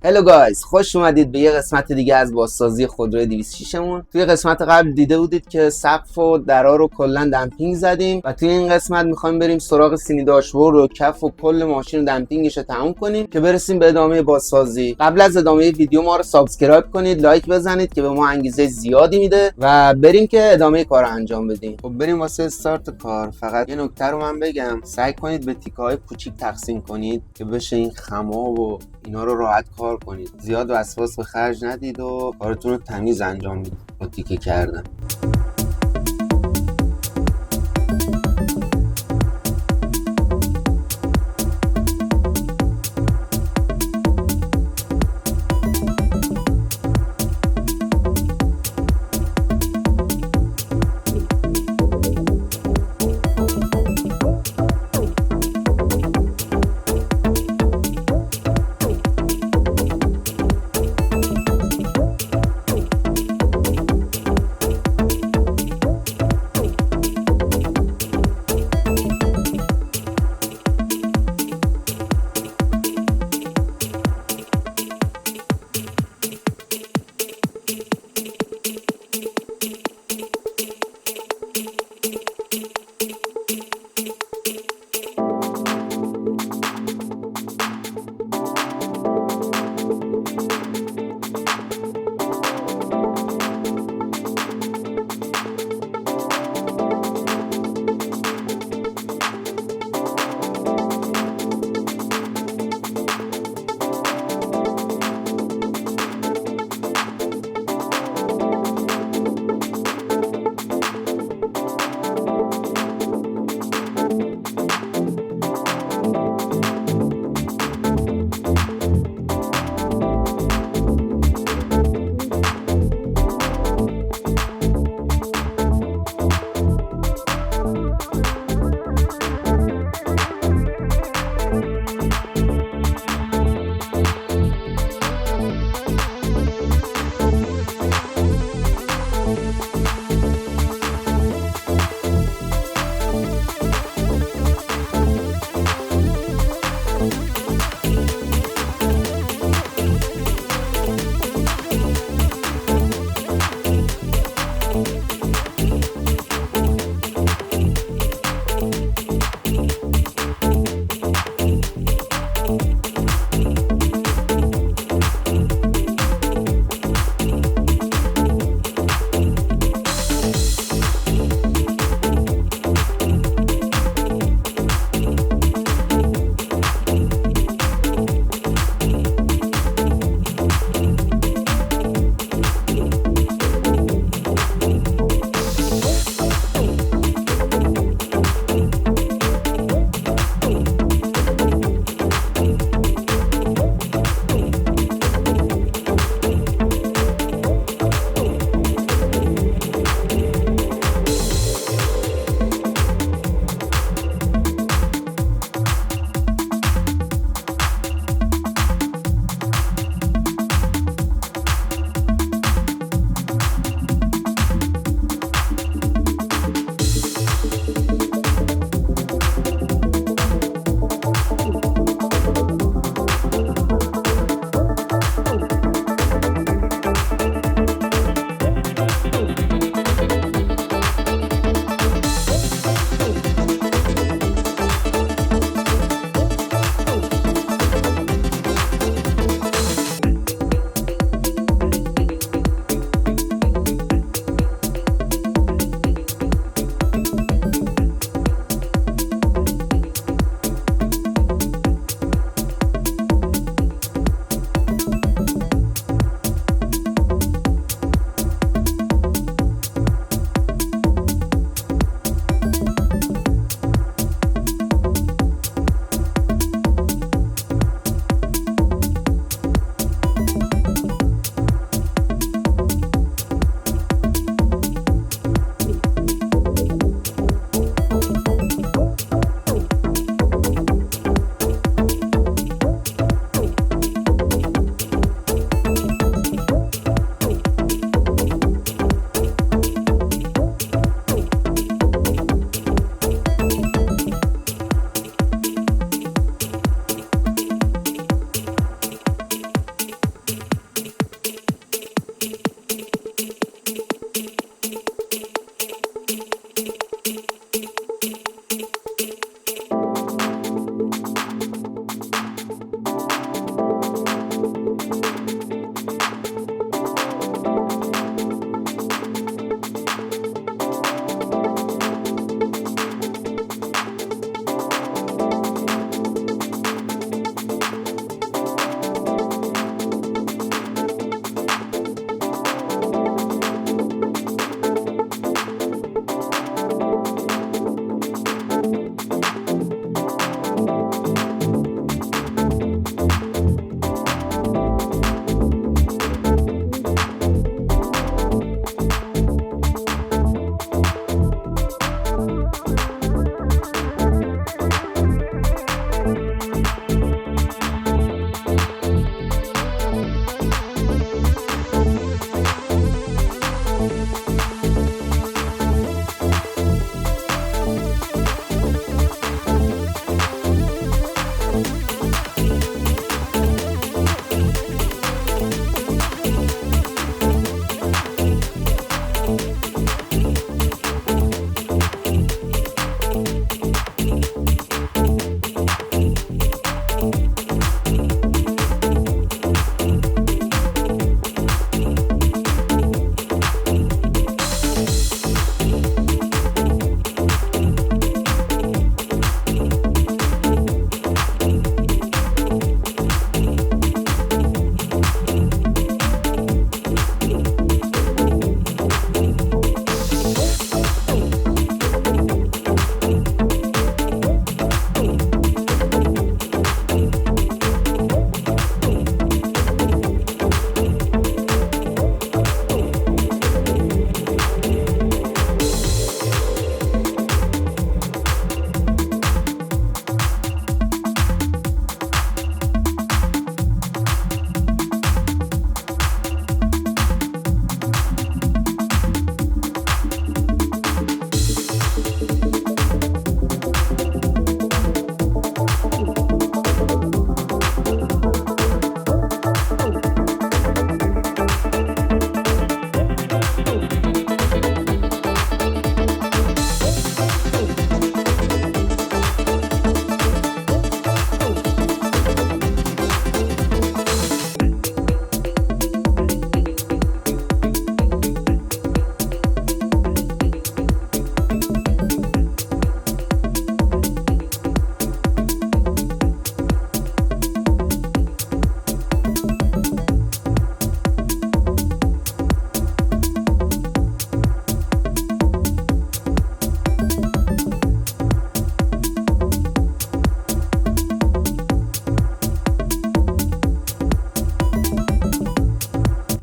هلو گایز، خوش اومدید به یه قسمت دیگه از بازسازی خودرو 206 مون. توی قسمت قبل دیده بودید که سقف و درا رو کلا دمپینگ زدیم و توی این قسمت میخوایم بریم سراغ سینه داشبورد و کف و کل ماشین دمپینگش رو تموم کنیم که برسیم به ادامه بازسازی. قبل از ادامه ویدیو ما رو سابسکرایب کنید، لایک بزنید که به ما انگیزه زیادی میده و بریم که ادامه کار انجام بدیم. خب بریم واسه استارت کار. فقط یه نکته رو من بگم، سعی کنید به تیکه‌های کوچیک تقسیم کنید که بشه این خما و اینا رو راحت کار کنید. زیاد وسواس به خرج ندید و کارتون رو تمیز انجام میدید با تیکه کردن.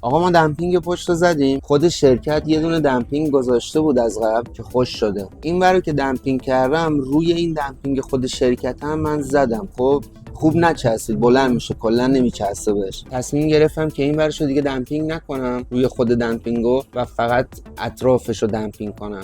آقا ما دمپینگ پشت رو زدیم، خود شرکت یه دونه دمپینگ گذاشته بود از قبل که خوش شده. این برای که دمپینگ کردم روی این دمپینگ خود شرکت هم من زدم، خب خوب نچسبید، بلند میشه، کلا نمیچسبه بهش. تصمیم گرفتم که این برشو دیگه دمپینگ نکنم روی خود دمپینگو و فقط اطرافشو دمپینگ کنم.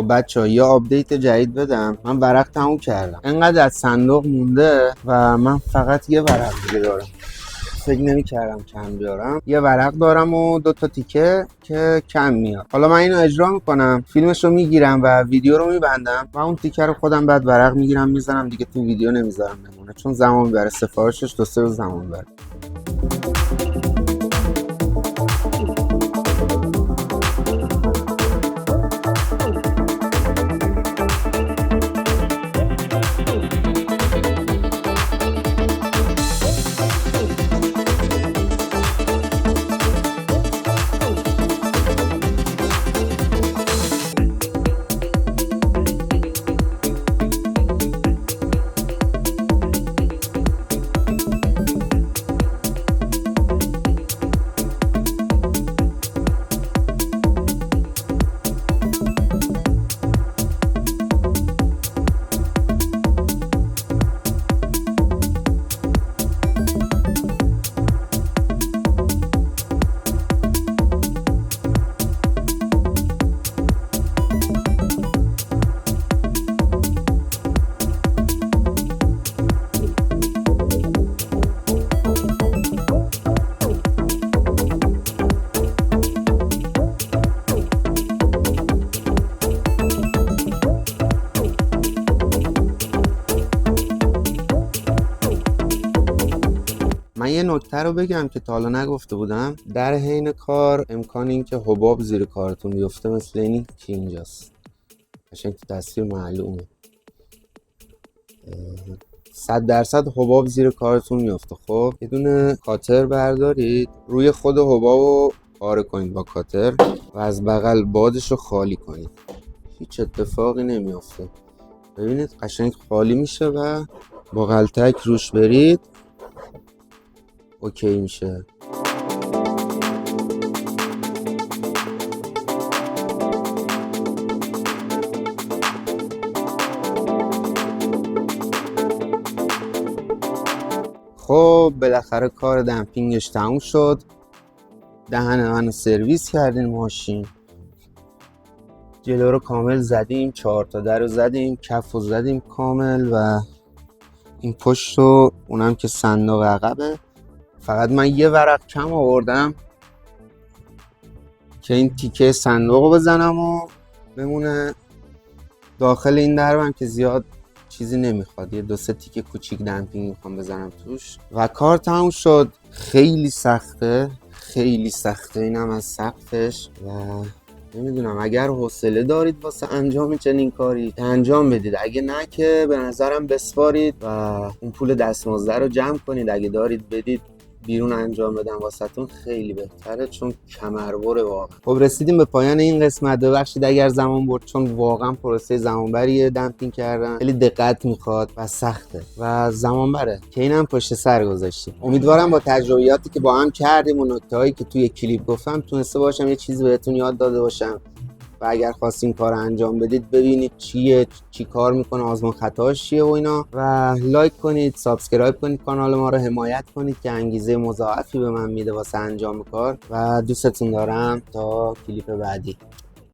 خب بچه‌ها یه آپدیت جدید بدم. من ورق تموم کردم، انقدر از صندوق مونده و من فقط یه ورق دیگه دارم. فکر نمی‌کردم کم بیارم. یه ورق دارم و 2 تا تیکه که کم میاد. حالا من اینو اجرا میکنم، فیلمش رو میگیرم و ویدیو رو میبندم و اون تیکه رو خودم بعد ورق میگیرم میزنم دیگه، تو ویدیو نمیذارم بمونه چون زمان میبره، سفارشش 2-3 روز زمان میبره. من یه نکته رو بگم که تا حالا نگفته بودم. در حین کار امکان این که حباب زیر کارتون بیفته مثل اینی که اینجاست، قشنگ تو تصویر معلومه 100% حباب زیر کارتون میفته. خب یه دونه کاتر بردارید، روی خود حباب رو پاره کنید با کاتر و از بغل بادش رو خالی کنید، هیچ اتفاقی نمیافته. ببینید قشنگ خالی میشه و با غلطک روش برید اوکی میشه. خب بالاخره کار دمپینگش تموم شد. دهن منو سرویس کردیم، ماشین جلو رو کامل زدیم، 4 تا در رو زدیم، کف رو زدیم کامل و این پشت رو اونم که صندوق عقبه. فقط من یه ورق کم آوردم که این تیکه صندوق رو بزنم و بمونه داخل این دربم که زیاد چیزی نمیخواد، یه 2-3 تیکه کوچیک دمپینگ میخوام بزنم توش و کار تموم شد. خیلی سخته، خیلی سخته، اینم از سقفش و نمیدونم اگر حوصله دارید واسه انجام چنین کاری انجام بدید، اگه نه که به نظرم بسپارید و اون پول دستمزد رو جمع کنید، اگه دارید بدید بیرون انجام بدم واسهتون خیلی بهتره چون کمربره واقعا. خب رسیدیم به پایان این قسمت. ببخشید اگر زمان برد چون واقعا پروسه زمانبریه دمپینگ کردن، خیلی دقت میخواد و سخته و زمان بره که اینم پشت سر گذاشتیم. امیدوارم با تجربیاتی که با هم کردیم و نکته‌هایی که توی کلیپ گفتم تونسته باشم یه چیزی بهتون یاد داده باشم و اگر خواستین کار انجام بدید ببینید چیه، چی کار میکنه، آزمون خطاش چیه و اینا و لایک کنید، سابسکرایب کنید، کانال ما رو حمایت کنید که انگیزه مضاعفی به من میده واسه انجام کار و دوستتون دارم. تا کلیپ بعدی.